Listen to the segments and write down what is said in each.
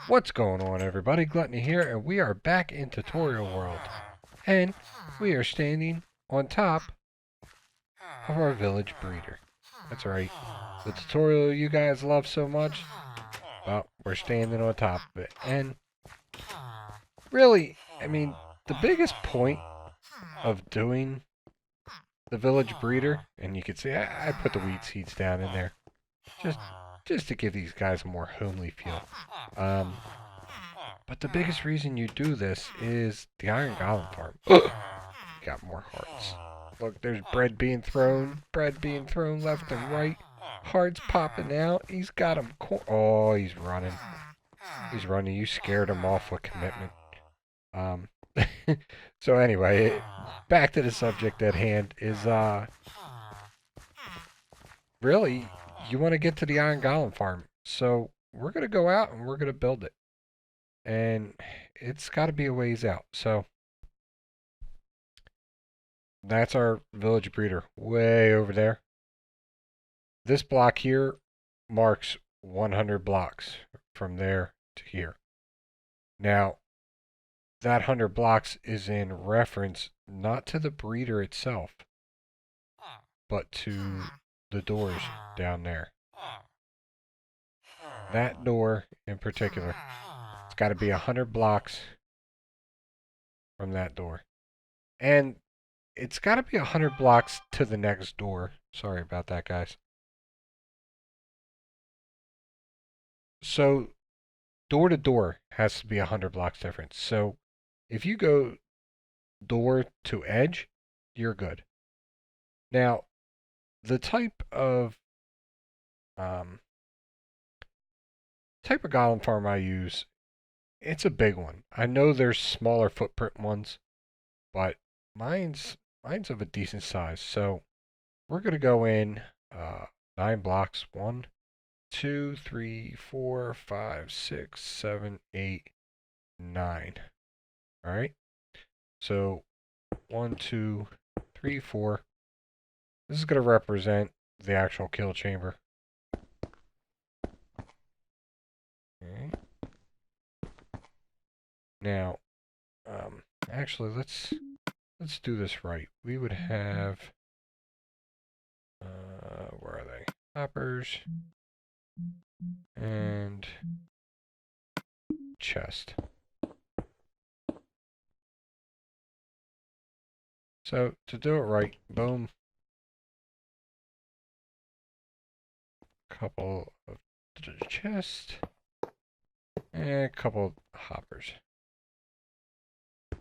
What's going on, everybody? Gluttony here, and we are back in tutorial world. And we are standing on top of our village breeder. That's right. The tutorial you guys love so much, well, we're standing on top of it. And really, the biggest point of doing the village breeder, and you can see I put the wheat seeds down in there, just just to give these guys a more homely feel. But the biggest reason you do this is the Iron Golem farm. Got more hearts. Look, there's bread being thrown left and right. Hearts popping out. He's got him. Oh, he's running. He's running. You scared him off with commitment. Um. So anyway, back to the subject at hand is really you want to get to the Iron Golem farm. So we're gonna go out and we're gonna build it. And it's got to be a ways out. So that's our village breeder way over there. This block here marks 100 blocks from there to here. Now, that 100 blocks is in reference not to the breeder itself, but to the doors down there. That door in particular, it's got to be 100 blocks from that door. And it's got to be 100 blocks to the next door. Sorry about that, guys. So, door to door has to be 100 blocks difference. So, if you go door to edge, you're good. Now, the type of golem farm I use, it's a big one. I know there's smaller footprint ones, but mine's of a decent size. So we're gonna go in 9 blocks. 1, 2, 3, 4, 5, 6, 7, 8, 9. All right. So 1, 2, 3, 4. This is gonna represent the actual kill chamber. Okay. Now, actually, let's do this right. We would have, where are they? Hoppers and chest. So to do it right, boom. Couple of chest and a couple of hoppers.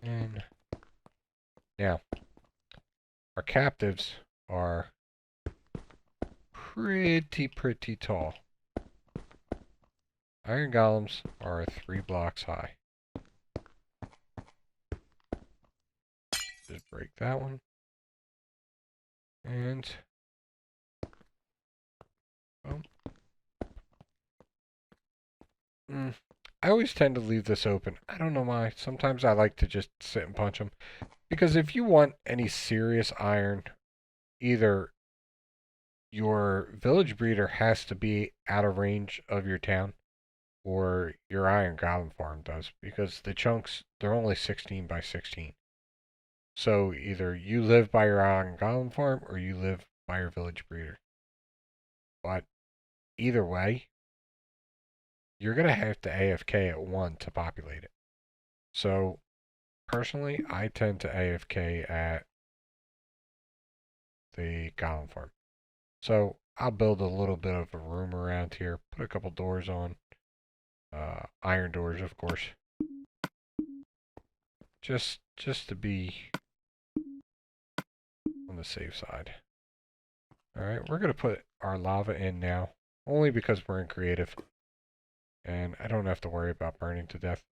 And now, our captives are pretty tall. Iron golems are 3 blocks high. Just break that one. And boom. I always tend to leave this open. I don't know why. Sometimes I like to just sit and punch them. Because if you want any serious iron, either your village breeder has to be out of range of your town, or your Iron Golem farm does. Because the chunks, they're only 16 by 16. So either you live by your Iron Golem farm, or you live by your village breeder. But either way, you're going to have to AFK at 1 to populate it. So, personally, I tend to AFK at the Golem farm. So, I'll build a little bit of a room around here, put a couple doors on, iron doors, of course. Just to be on the safe side. Alright, we're going to put our lava in now, only because we're in creative. And I don't have to worry about burning to death.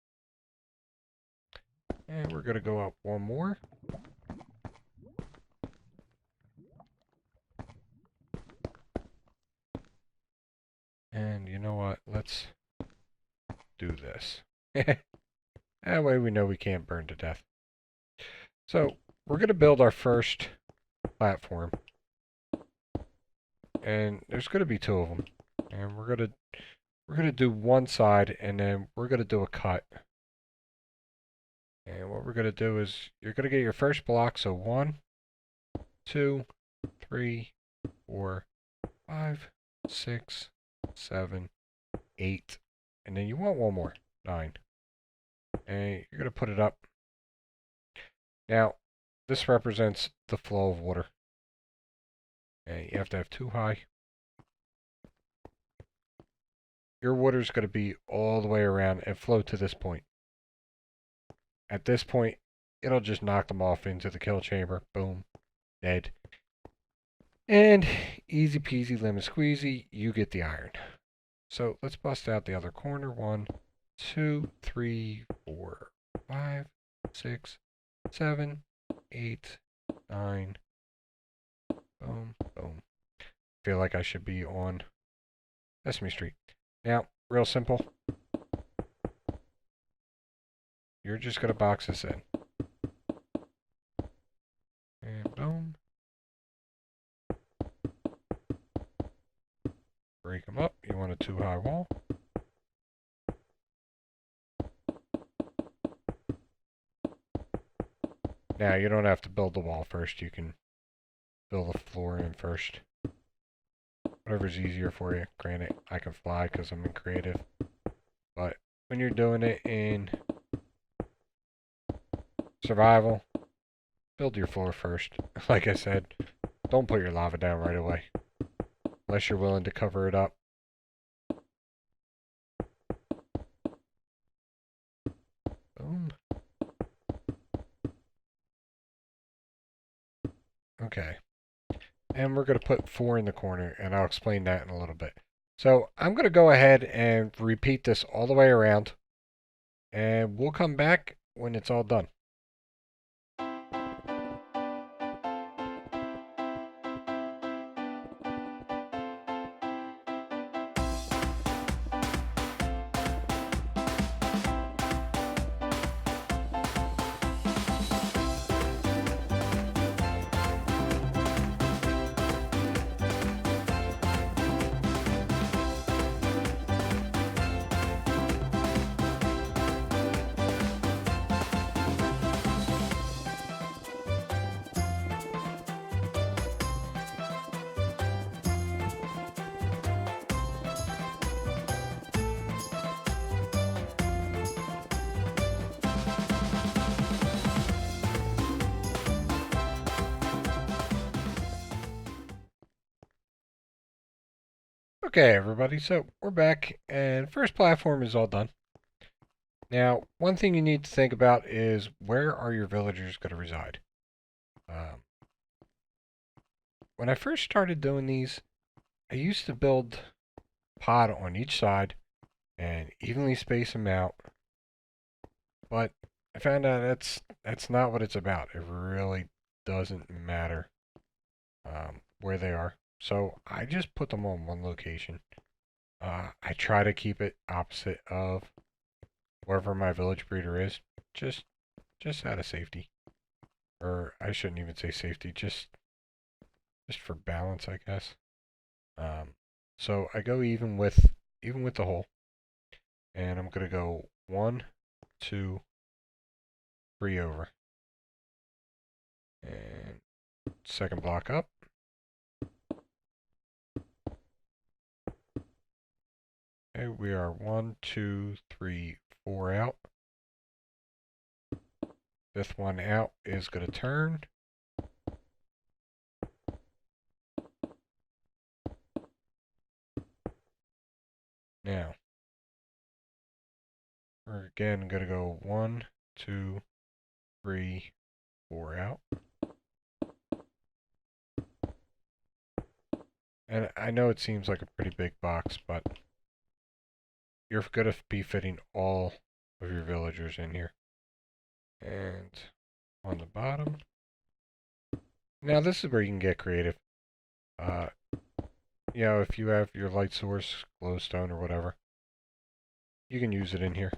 And we're going to go up 1 more. And you know what? Let's do this. That way we know we can't burn to death. So, we're going to build our first platform. And there's going to be 2 of them. And we're we're going to do one side, and then we're going to do a cut. And what we're going to do is, you're going to get your first block, so 1, 2, 3, 4, 5, 6, 7, 8, and then you want one more, 9. And you're going to put it up. Now, this represents the flow of water. And you have to have 2 high. Your water is going to be all the way around and flow to this point. At this point, it'll just knock them off into the kill chamber. Boom. Dead. And easy peasy lemon squeezy, you get the iron. So let's bust out the other corner. 1, 2, 3, 4, 5, 6, 7, 8, 9. Boom, boom. Feel like I should be on Sesame Street. Now, real simple. You're just going to box this in. And boom. Break them up. You want a 2 high wall. Now, you don't have to build the wall first. You can build the floor in first. Whatever's easier for you. Granted, I can fly because I'm in creative. But when you're doing it in survival, build your floor first. Like I said, don't put your lava down right away. Unless you're willing to cover it up. Boom. Okay. And we're going to put 4 in the corner, and I'll explain that in a little bit. So I'm going to go ahead and repeat this all the way around, and we'll come back when it's all done. Okay, everybody, so we're back, and first platform is all done. Now, one thing you need to think about is, where are your villagers going to reside? When I first started doing these, I used to build pod on each side and evenly space them out, but I found out that's not what it's about. It really doesn't matter where they are. So I just put them on one location. I try to keep it opposite of wherever my village breeder is, just out of safety. Or I shouldn't even say safety, just for balance, I guess. So I go even with the hole, and I'm gonna go 1, 2, 3 over, and second block up. Okay, we are 1, 2, 3, 4 out. Fifth one out is going to turn. Now, we're again going to go 1, 2, 3, 4 out. And I know it seems like a pretty big box, but you're going to be fitting all of your villagers in here. And on the bottom. Now this is where you can get creative. You know, if you have your light source, glowstone or whatever, you can use it in here.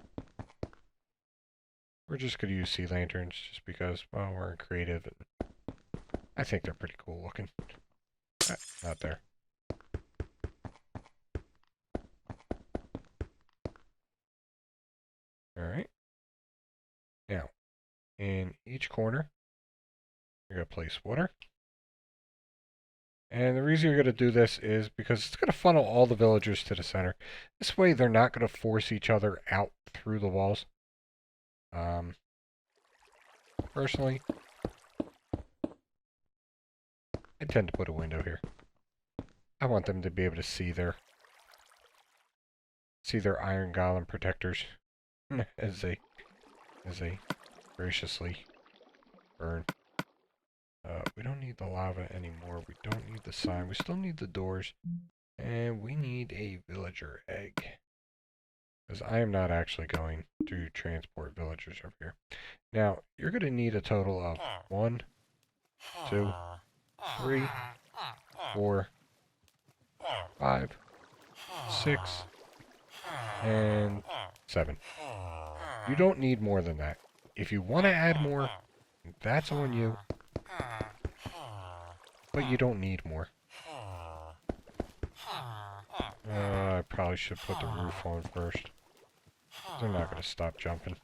We're just going to use sea lanterns just because, well, we're in creative. And I think they're pretty cool looking. Not there. in each corner. You're going to place water. And the reason you're going to do this is because it's going to funnel all the villagers to the center. This way they're not going to force each other out through the walls. Personally, I tend to put a window here. I want them to be able to see their Iron Golem protectors as they graciously burn. We don't need the lava anymore. We don't need the sign. We still need the doors. And we need a villager egg. Because I am not actually going to transport villagers over here. Now, you're going to need a total of 1, 2, 3, 4, 5, 6, and 7. You don't need more than that. If you want to add more, that's on you. But you don't need more. I probably should put the roof on first. They're not going to stop jumping.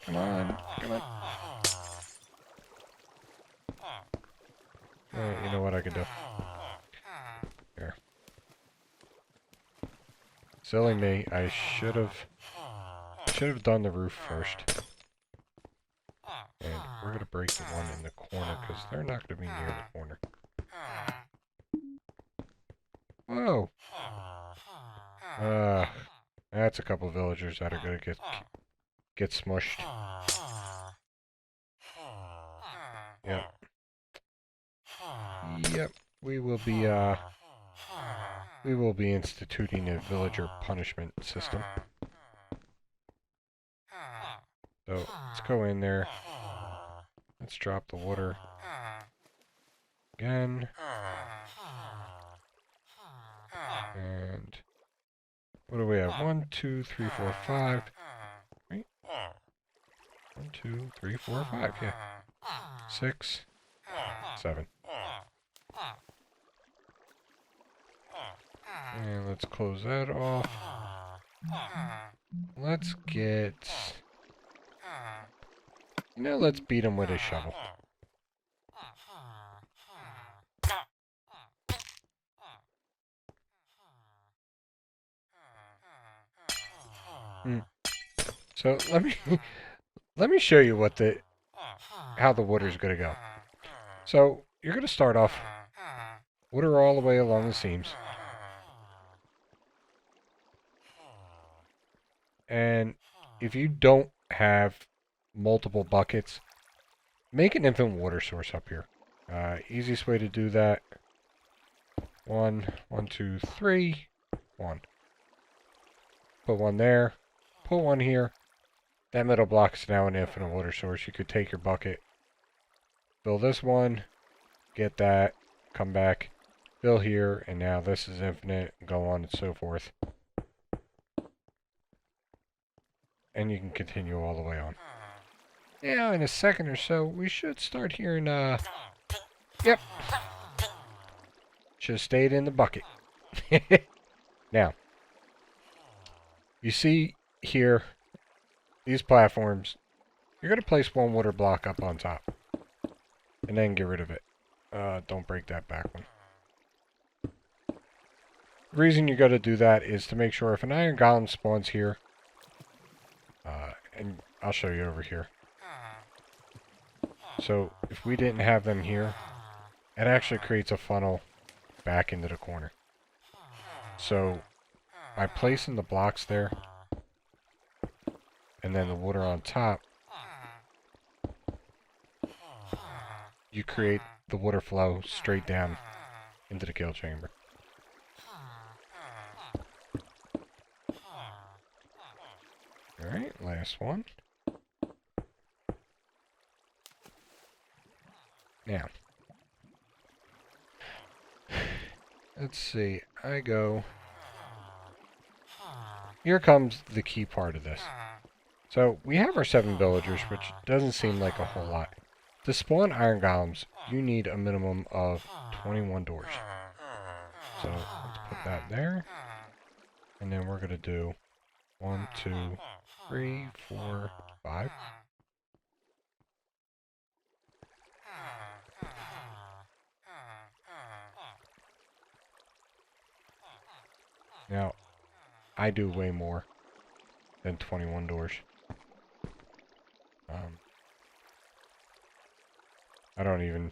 Come on, come on. You know what I can do? Here. Silly me, I should have done the roof first. And we're going to break the one in the corner because they're not going to be near the corner. Whoa! That's a couple of villagers that are going to get smushed. Yep. Yep. We will be instituting a villager punishment system. So let's go in there. Let's drop the water again. And what do we have? 1, 2, 3, 4, 5. Right? 1, 2, 3, 4, 5. Yeah. 6, 7. And let's close that off. Let's get... let's beat him with a shovel. So let me show you how the water's gonna go. So you're gonna start off water all the way along the seams. And if you don't have multiple buckets, make an infinite water source up here. Easiest way to do that. 1, 2, 3, 1. Put one there. Put one here. That middle block is now an infinite water source. You could take your bucket, fill this one, get that, come back, fill here, and now this is infinite, go on and so forth. And you can continue all the way on. Now, in a second or so, we should start hearing, yep. Should have stayed in the bucket. Now, you see here, these platforms, you're going to place one water block up on top. And then get rid of it. Don't break that back one. The reason you got to do that is to make sure if an Iron Golem spawns here, and I'll show you over here. So, if we didn't have them here, it actually creates a funnel back into the corner. So, by placing the blocks there, and then the water on top, you create the water flow straight down into the kill chamber. Alright, last one. Now, let's see, here comes the key part of this. So, we have our 7 villagers, which doesn't seem like a whole lot. To spawn Iron Golems, you need a minimum of 21 doors. So, let's put that there. And then we're going to do 1, 2, 3, 4, 5. Now, I do way more than 21 doors. I don't even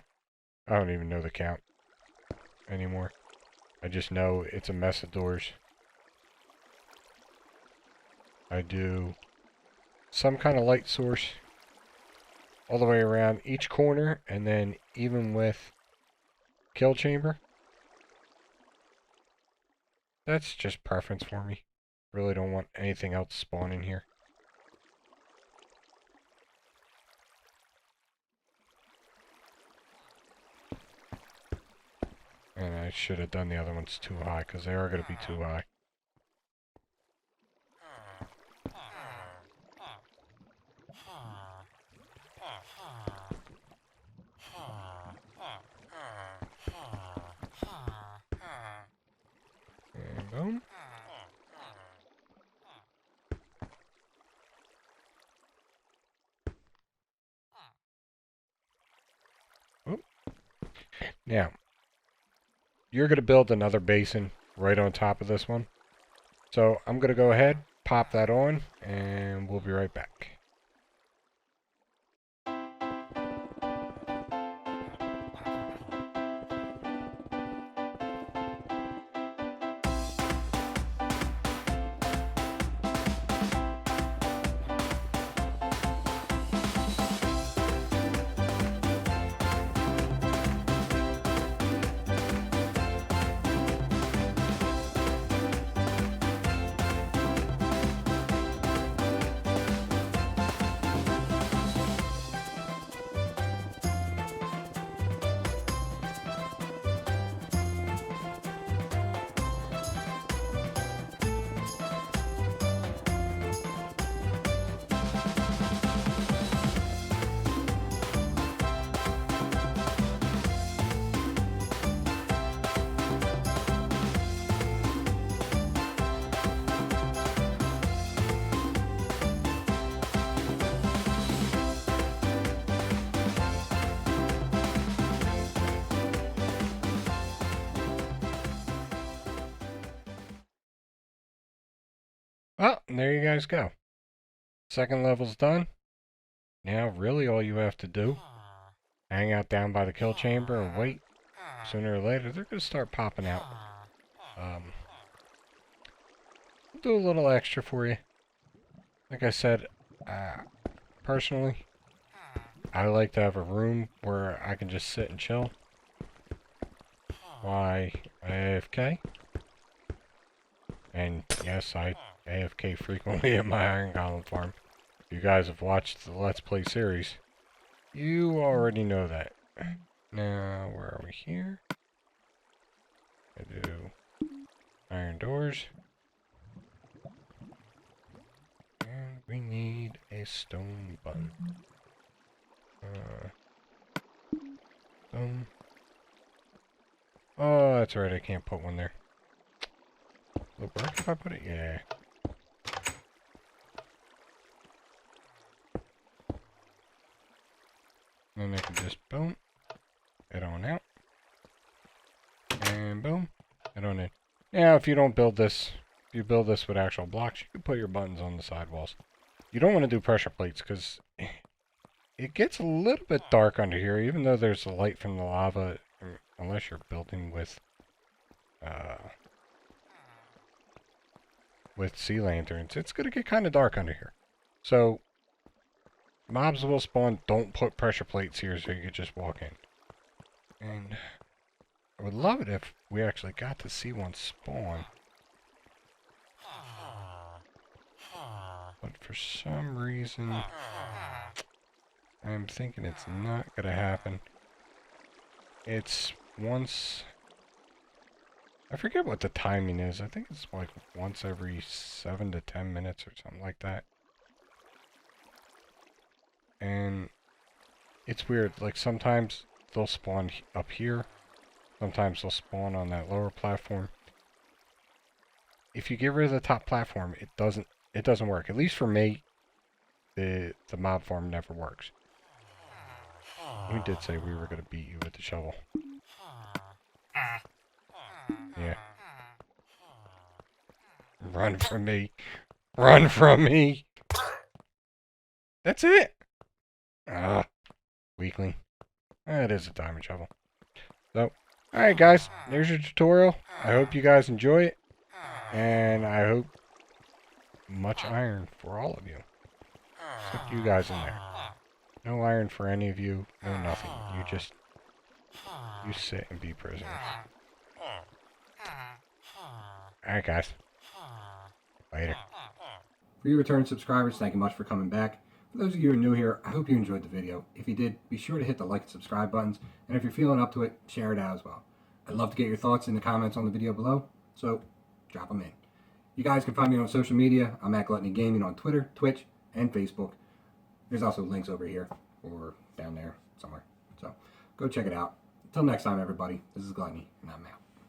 know the count anymore. I just know it's a mess of doors. I do some kind of light source all the way around each corner, and then even with kill chamber. That's just preference for me. Really don't want anything else spawning here. And I should have done the other ones too high, because they are going to be too high. And boom. Oop. Now, you're going to build another basin right on top of this one. So I'm going to go ahead, pop that on, and we'll be right back. Well, and there you guys go. Second level's done. Now, really all you have to do, hang out down by the kill chamber and wait. Sooner or later, they're going to start popping out. I'll do a little extra for you. Like I said, personally, I like to have a room where I can just sit and chill. Why AFK? And yes, I AFK frequently at my Iron Golem farm. If you guys have watched the Let's Play series, you already know that. Now, where are we here? I do iron doors. And we need a stone button. Oh, that's right, I can't put one there. Look, where can I put it? Yeah. Then I can just boom, head on out. And boom, head on in. Now, if you don't build this, if you build this with actual blocks, you can put your buttons on the side walls. You don't want to do pressure plates because it gets a little bit dark under here, even though there's the light from the lava, unless you're building with sea lanterns. It's going to get kind of dark under here. So, mobs will spawn. Don't put pressure plates here so you can just walk in. And I would love it if we actually got to see one spawn. But for some reason, I'm thinking it's not going to happen. It's once... I forget what the timing is. I think it's like once every 7 to 10 minutes or something like that. And it's weird. Like sometimes they'll spawn up here. Sometimes they'll spawn on that lower platform. If you get rid of the top platform, it doesn't work. At least for me, the mob farm never works. We did say we were going to beat you with the shovel. Yeah. Run from me. Run from me. That's it. Ah, weakling. It is a diamond shovel. So, alright guys, there's your tutorial. I hope you guys enjoy it. And I hope much iron for all of you. Except you guys in there. No iron for any of you. No nothing. You sit and be prisoners. Alright guys. Later. For you return subscribers, thank you much for coming back. For those of you who are new here, I hope you enjoyed the video. If you did, be sure to hit the like and subscribe buttons. And if you're feeling up to it, share it out as well. I'd love to get your thoughts in the comments on the video below, so drop them in. You guys can find me on social media. I'm at Gluttony Gaming on Twitter, Twitch, and Facebook. There's also links over here or down there somewhere. So go check it out. Until next time, everybody, this is Gluttony, and I'm out.